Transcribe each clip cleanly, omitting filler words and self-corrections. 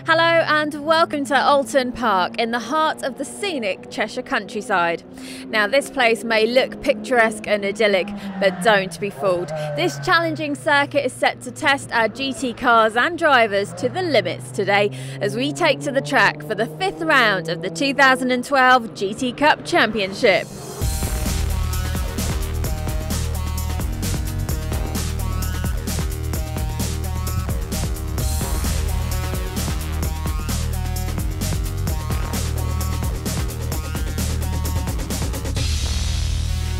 Hello and welcome to Oulton Park in the heart of the scenic Cheshire countryside. Now this place may look picturesque and idyllic, but don't be fooled. This challenging circuit is set to test our GT cars and drivers to the limits today as we take to the track for the 5th round of the 2012 GT Cup Championship.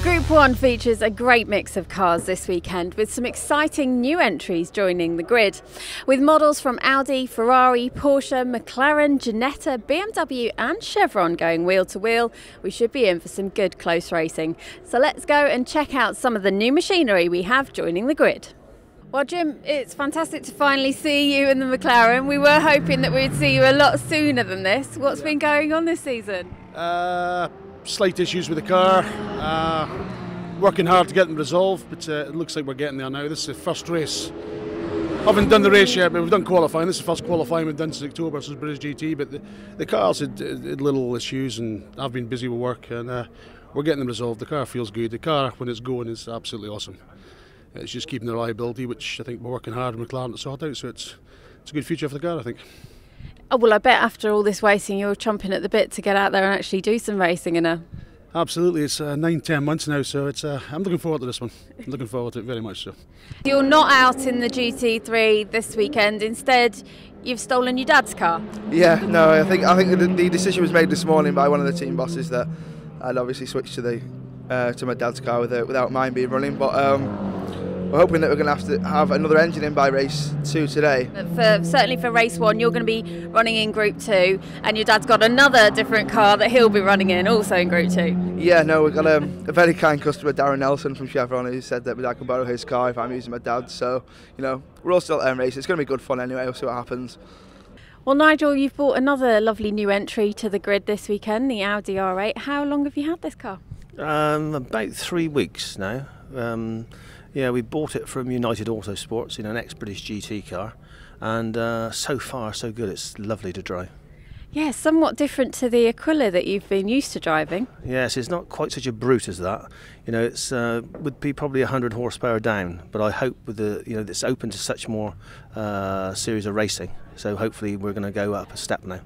Group 1 features a great mix of cars this weekend, with some exciting new entries joining the grid. With models from Audi, Ferrari, Porsche, McLaren, Ginetta, BMW and Chevron going wheel to wheel, we should be in for some good close racing. So let's go and check out some of the new machinery we have joining the grid. Well, Jim, it's fantastic to finally see you in the McLaren. We were hoping that we'd see you a lot sooner than this. What's been going on this season? Slight issues with the car, working hard to get them resolved, but it looks like we're getting there now. This is the first race. I haven't done the race yet, but we've done qualifying. This is the first qualifying we've done since October, since British GT, but the car's had little issues and I've been busy with work and we're getting them resolved. The car feels good. The car, when it's going, is absolutely awesome. It's just keeping the reliability, which I think we're working hard in McLaren to sort out, so it's a good future for the car, I think. Oh, well, I bet after all this racing you're chomping at the bit to get out there and actually do some racing in her. Absolutely, it's 9-10 months now, so I'm looking forward to this one. I'm looking forward to it very much so. You're not out in the GT3 this weekend. Instead, you've stolen your dad's car. Yeah, no, I think the decision was made this morning by one of the team bosses that I'd obviously switch to my dad's car without mine being running, but we're hoping that we're going to have another engine in by race 2 today. Certainly for race 1, you're going to be running in Group 2, and your dad's got another different car that he'll be running in, also in Group 2. Yeah, no, we've got a very kind customer, Darren Nelson from Chevron, who said that I can borrow his car if I'm using my dad's. So, you know, we're all still at race. It's going to be good fun anyway. We'll see what happens. Well, Nigel, you've bought another lovely new entry to the grid this weekend, the Audi R8. How long have you had this car? About 3 weeks now. Yeah, we bought it from United Autosports in an ex-British GT car, and so far so good. It's lovely to drive. Yeah, somewhat different to the Aquila that you've been used to driving. Yes, it's not quite such a brute as that. You know, it's would be probably 100 horsepower down, but I hope with it's open to such more series of racing. So hopefully we're going to go up a step now.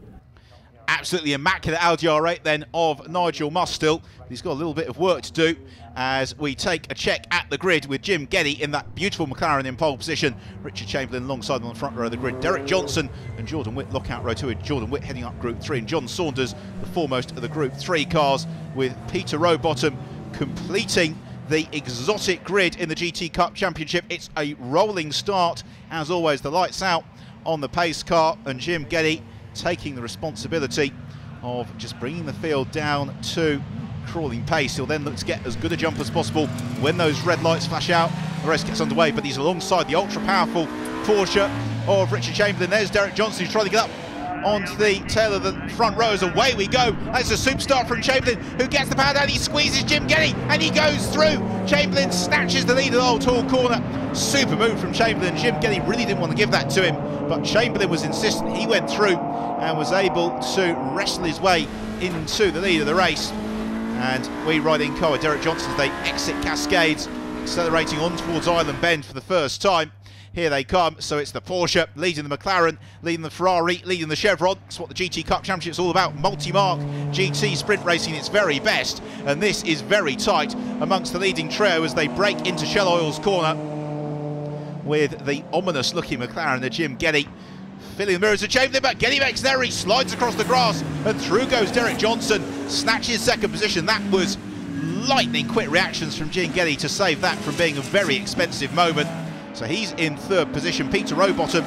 Absolutely immaculate Audi R8 then of Nigel Mustill. He's got a little bit of work to do as we take a check at the grid with Jim Geddy in that beautiful McLaren in pole position. Richard Chamberlain alongside them on the front row of the grid. Derek Johnson and Jordan Witt lockout row 2 with Jordan Witt heading up Group 3, and John Saunders the foremost of the Group 3 cars, with Peter Rowbottom completing the exotic grid in the GT Cup Championship. It's a rolling start as always. The lights out on the pace car, and Jim Geddy taking the responsibility of just bringing the field down to crawling pace. He'll then look to get as good a jump as possible when those red lights flash out. The race gets underway, but he's alongside the ultra-powerful Porsche of Richard Chamberlain. There's Derek Johnson, who's trying to get up onto the tail of the front row as away we go. That's a superstar from Chamberlain, who gets the power down. He squeezes Jim Geddy and he goes through. Chamberlain snatches the lead of the old tall corner. Super move from Chamberlain. Jim Geddy really didn't want to give that to him, but Chamberlain was insistent. He went through and was able to wrestle his way into the lead of the race. And we ride in car with Derek Johnson as they exit Cascades, accelerating on towards Island Bend for the first time. Here they come. So it's the Porsche leading the McLaren, leading the Ferrari, leading the Chevron. That's what the GT Cup Championship is all about. Multi-mark GT sprint racing its very best, and this is very tight amongst the leading trio as they break into Shell Oil's corner with the ominous looking McLaren, the Jim Geddy filling the mirrors of Chamberlain, but Geddy makes there. He slides across the grass and through goes Derek Johnson, snatches second position. That was lightning quick reactions from Jim Geddy to save that from being a very expensive moment. So he's in third position. Peter Rowbottom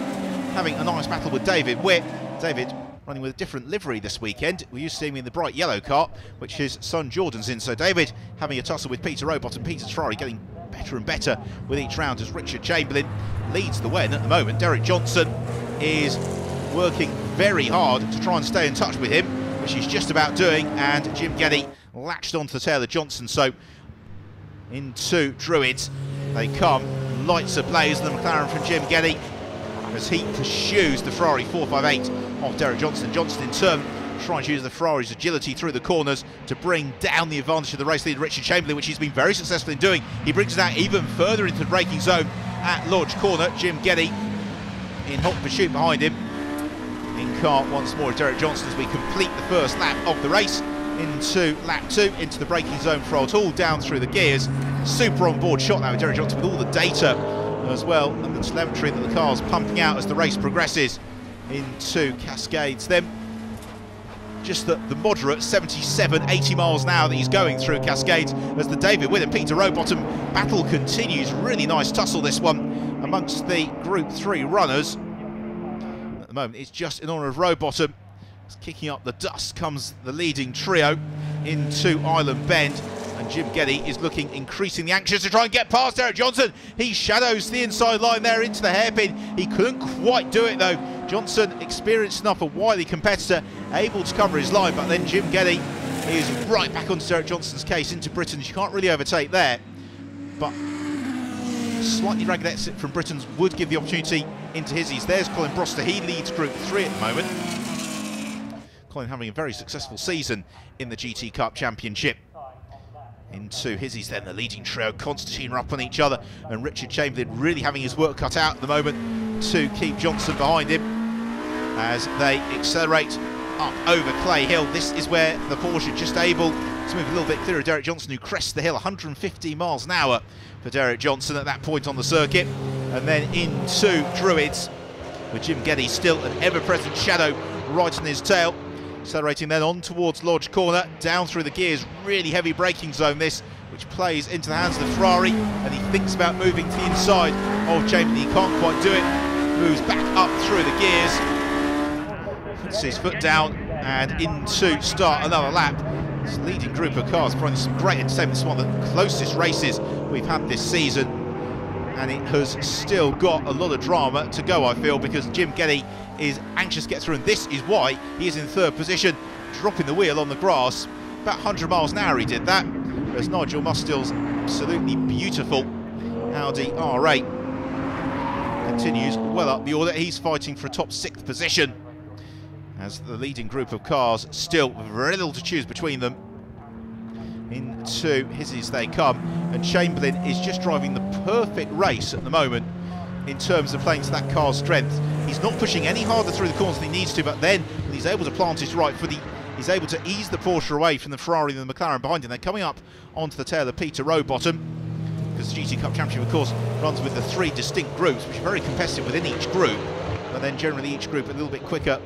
having a nice battle with David Witt. David running with a different livery this weekend. We used to see him in the bright yellow car, which his son Jordan's in. So David having a tussle with Peter Rowbottom. Peter's Ferrari getting better and better with each round as Richard Chamberlain leads the way. And at the moment, Derek Johnson is working very hard to try and stay in touch with him, which he's just about doing. And Jim Geddy latched onto the tail of Johnson. So into Druids they come. Lights ablaze, the McLaren from Jim Geddy. as he pursues the Ferrari 458 of Derek Johnson. Johnson in turn trying to use the Ferrari's agility through the corners to bring down the advantage of the race leader Richard Chamberlain, which he's been very successful in doing. He brings it out even further into the braking zone at Lodge Corner. Jim Geddy in hot pursuit behind him. In car once more is Derek Johnson as we complete the first lap of the race into lap 2, into the braking zone for Oulton, down through the gears. Super on board shot now with Derek Johnson with all the data as well and the telemetry that the car's pumping out as the race progresses into Cascades. Then just the moderate 77, 80 miles an hour that he's going through Cascades as the David With and Peter Rowbottom battle continues. Really nice tussle, this one, amongst the Group 3 runners. At the moment, it's just in honour of Rowbottom. Kicking up the dust comes the leading trio into Island Bend, and Jim Geddy is looking increasingly anxious to try and get past Derek Johnson. He shadows the inside line there into the hairpin. He couldn't quite do it though. Johnson, experienced enough, a wily competitor, able to cover his line, but then Jim Geddy is right back onto Derek Johnson's case into Britain's. You can't really overtake there, but slightly ragged exit from Britain's would give the opportunity into Hizzies. There's Colin Broster, he leads Group 3 at the moment. Colin having a very successful season in the GT Cup Championship. Into Hizzies then, the leading trio. Constantine are up on each other, and Richard Chamberlain really having his work cut out at the moment to keep Johnson behind him as they accelerate up over Clay Hill. This is where the Porsche just able to move a little bit clearer of Derek Johnson, who crests the hill. 150 miles an hour for Derek Johnson at that point on the circuit, and then into Druids with Jim Geddy still an ever-present shadow right on his tail. Accelerating then on towards Lodge Corner, down through the gears, really heavy braking zone this, which plays into the hands of the Ferrari, and he thinks about moving to the inside of Chamberlain. He can't quite do it, moves back up through the gears, puts his foot down and into start another lap. This leading group of cars providing some great entertainment. This is one of the closest races we've had this season, and it has still got a lot of drama to go, I feel, because Jim Geddy is anxious to get through, and this is why he is in third position, dropping the wheel on the grass. About 100 miles an hour he did that, as Nigel Mustill's absolutely beautiful Audi R8 continues well up the order. He's fighting for a top 6th position, as the leading group of cars still very little to choose between them. Into Hizzies they come, and Chamberlain is just driving the perfect race at the moment in terms of playing to that car's strength. He's not pushing any harder through the corners than he needs to, but then when he's able to plant his right foot, he's able to ease the Porsche away from the Ferrari and the McLaren behind him. They're coming up onto the tail of Peter Rowbottom, because the GT Cup Championship, of course, runs with the 3 distinct groups, which are very competitive within each group, but then generally each group a little bit quicker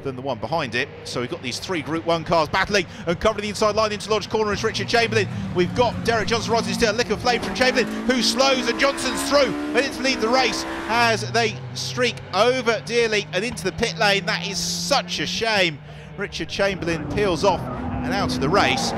than the one behind it. So we've got these 3 Group 1 cars battling, and covering the inside line into Lodge Corner is Richard Chamberlain. We've got Derek Johnson rising still, a lick of flame from Chamberlain, who slows, and Johnson's through, and it's lead the race as they streak over dearly and into the pit lane. That is such a shame. Richard Chamberlain peels off and out of the race.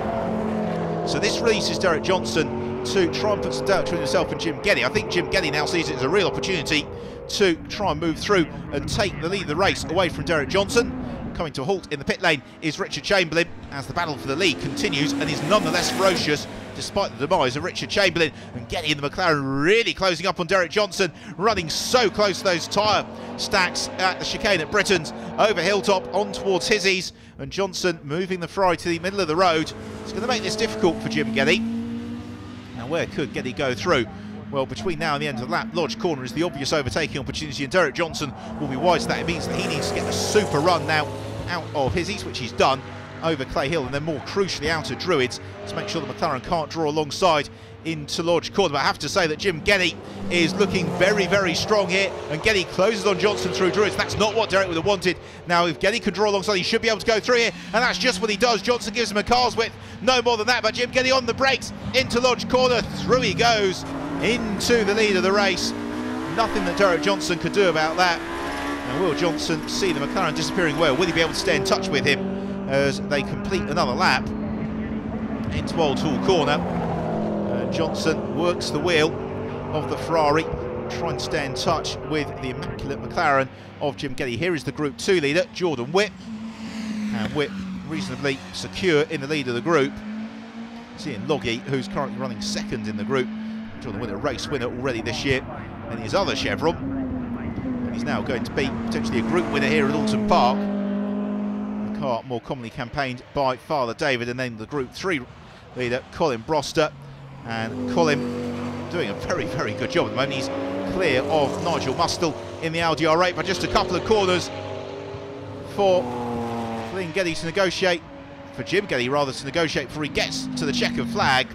So this releases Derek Johnson to try and put some doubt between himself and Jim Geddy. I think Jim Geddy now sees it as a real opportunity to try and move through and take the lead of the race away from Derek Johnson. Coming to a halt in the pit lane is Richard Chamberlain, as the battle for the lead continues and is nonetheless ferocious despite the demise of Richard Chamberlain. And Geddy in the McLaren really closing up on Derek Johnson, running so close to those tyre stacks at the chicane at Britain's, over Hilltop on towards Hizzies, and Johnson moving the Ferrari to the middle of the road. It's going to make this difficult for Jim Geddy. Now where could Geddy go through? Well, between now and the end of the lap, Lodge Corner is the obvious overtaking opportunity, and Derek Johnson will be wise to that. It means that he needs to get a super run now out of Hizzies, which he's done, over Clay Hill, and then more crucially out of Druids, to make sure that McLaren can't draw alongside into Lodge Corner. But I have to say that Jim Geddy is looking very, very strong here, and Geddy closes on Johnson through Druids. That's not what Derek would have wanted. Now, if Geddy can draw alongside, he should be able to go through here, and that's just what he does. Johnson gives him a car's width, no more than that, but Jim Geddy on the brakes, into Lodge Corner, through he goes, into the lead of the race. Nothing that Derek Johnson could do about that. Now, will Johnson see the McLaren disappearing well? Will he be able to stay in touch with him as they complete another lap into Oulton Corner? Johnson works the wheel of the Ferrari, trying to stay in touch with the immaculate McLaren of Jim Geddy. Here is the Group 2 leader, Jordan Whitt, and Whitt reasonably secure in the lead of the group. Seeing Loggy, who's currently running 2nd in the group. Jordan Whitt, a race winner already this year in his other Chevron. And He's now going to be potentially a group winner here at Oulton Park. The car more commonly campaigned by Father David, and then the Group 3 leader, Colin Broster. And Colin doing a very, very good job at the moment. He's clear of Nigel Mustel in the Audi R8 by just a couple of corners for Glyn Geddy to negotiate, for Jim Geddy rather, to negotiate before he gets to the checkered flag.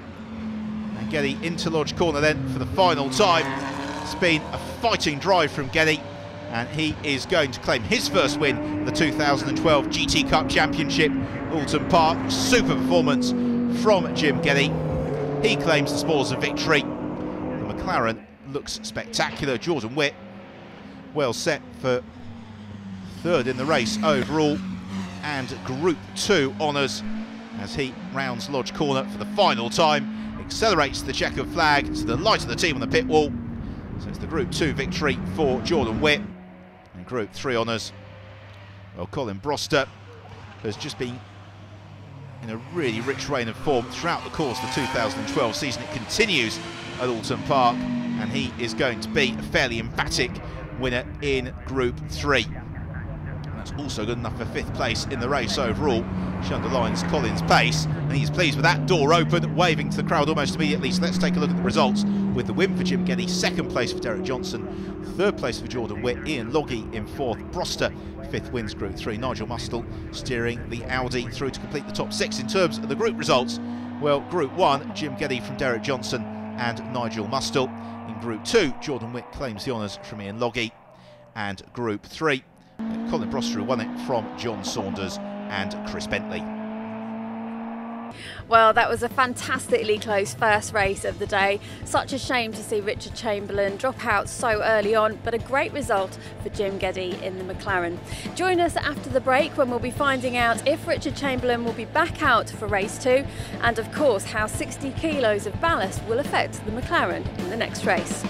And Geddy into Lodge Corner then for the final time. It's been a fighting drive from Geddy, and he is going to claim his first win in the 2012 GT Cup Championship, Oulton Park. Super performance from Jim Geddy. He claims the spoils of victory. The McLaren looks spectacular. Jordan Witt well set for third in the race overall, and Group 2 honours as he rounds Lodge Corner for the final time, accelerates the checkered flag to the light of the team on the pit wall. So it's the Group 2 victory for Jordan Witt, and Group 3 honours, well, Colin Broster has just been in a really rich reign of form throughout the course of the 2012 season. It continues at Oulton Park, and he is going to be a fairly emphatic winner in Group 3. And that's also good enough for 5th place in the race overall, which underlines Colin's pace, and he's pleased with that. Door open, waving to the crowd almost immediately. So let's take a look at the results, with the win for Jim Geddy, 2nd place for Derek Johnson, 3rd place for Jordan Witt, Ian Loggy in 4th, Broster 5th wins Group 3, Nigel Mustel steering the Audi through to complete the top 6. In terms of the group results, well, Group 1, Jim Geddy from Derek Johnson and Nigel Mustel. In Group 2, Jordan Witt claims the honours from Ian Loggy. And Group 3, Colin Broster won it from John Saunders and Chris Bentley. Well, that was a fantastically close first race of the day. Such a shame to see Richard Chamberlain drop out so early on, but a great result for Jim Geddy in the McLaren. Join us after the break when we'll be finding out if Richard Chamberlain will be back out for race 2, and of course how 60 kilos of ballast will affect the McLaren in the next race.